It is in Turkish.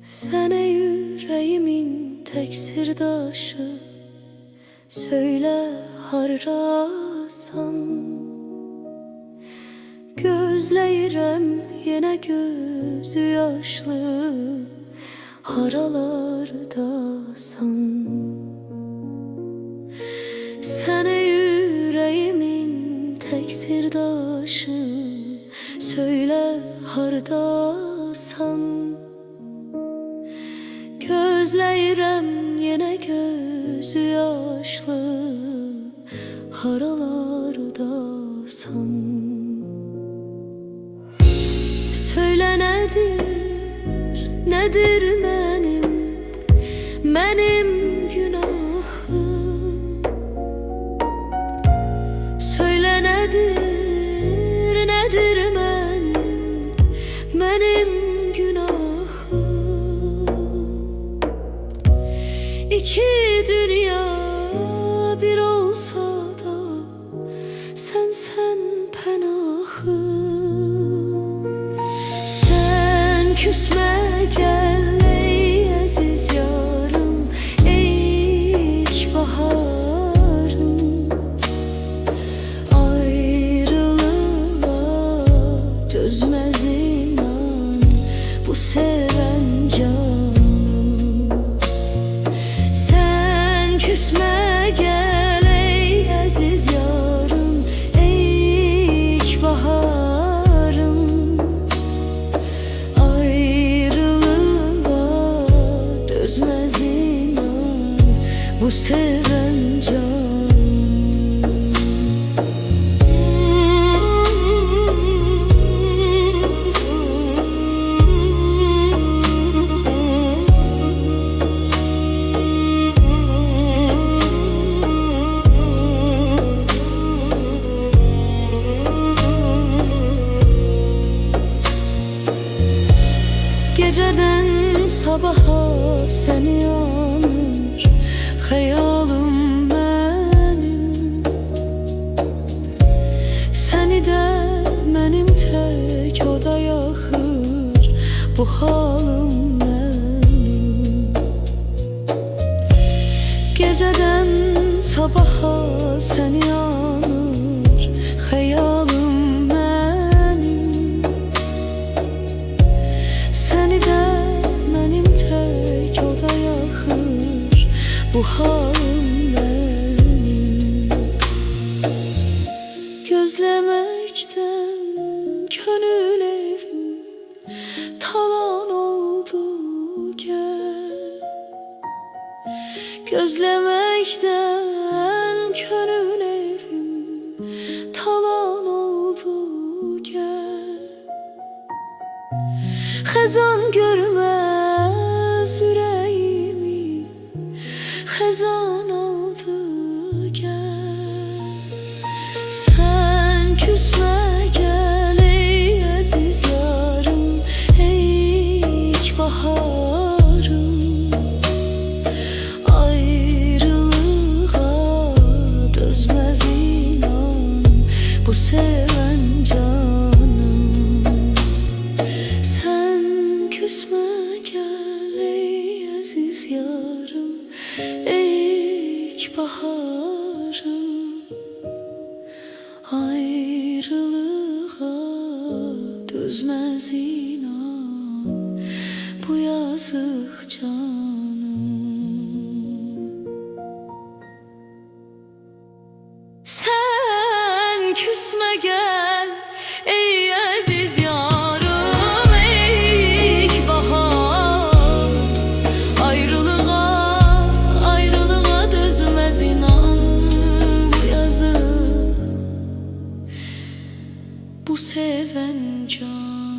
Sene yüreğimin tek sirdaşı, söyle harrasan. Gözleyirəm yenə gözü yaşlı, haralardasan. Sene yüreğimin tek sirdaşı, söyle hardasan. Gözleyirəm yenə gözü yaşlı, haralardasan. Söylə nedir mənim günahım? Söylə nedir mənim günahım? İki dünya bir olsa da sen pənahım. Sen küsme gel ey aziz yarım, ilk baharım. Ayrılığa çözmez inan bu seven canım. Sen küsme gel ey aziz yarım, ilk baharım. Ayrılığa dözmez inan bu seven canım. Geceden sabaha sen yanır hayalım benim. Seni de benim tek oda yakır bu halım benim. Geceden sabaha sen yanır hayalım benim. Seni de benim tek oda yakır bu halım benim. Gözlemekten gönül evim talan oldu gel. Gözlemekten gönül evim talan oldu gel. Xəzan görməz ürəyimi, xəzan aldı gəl. Sən küsmə gəl ey əziz yarım, ilk baharım. Ayrılığa dözməz inan bu seven canım. Küsme gel ey aziz yarım, ilk baharım. Ayrılığa dözmez inan bu yazık canım. Sen küsme gel ey aziz yarım, ayrılığa dözmez inan bu seven can.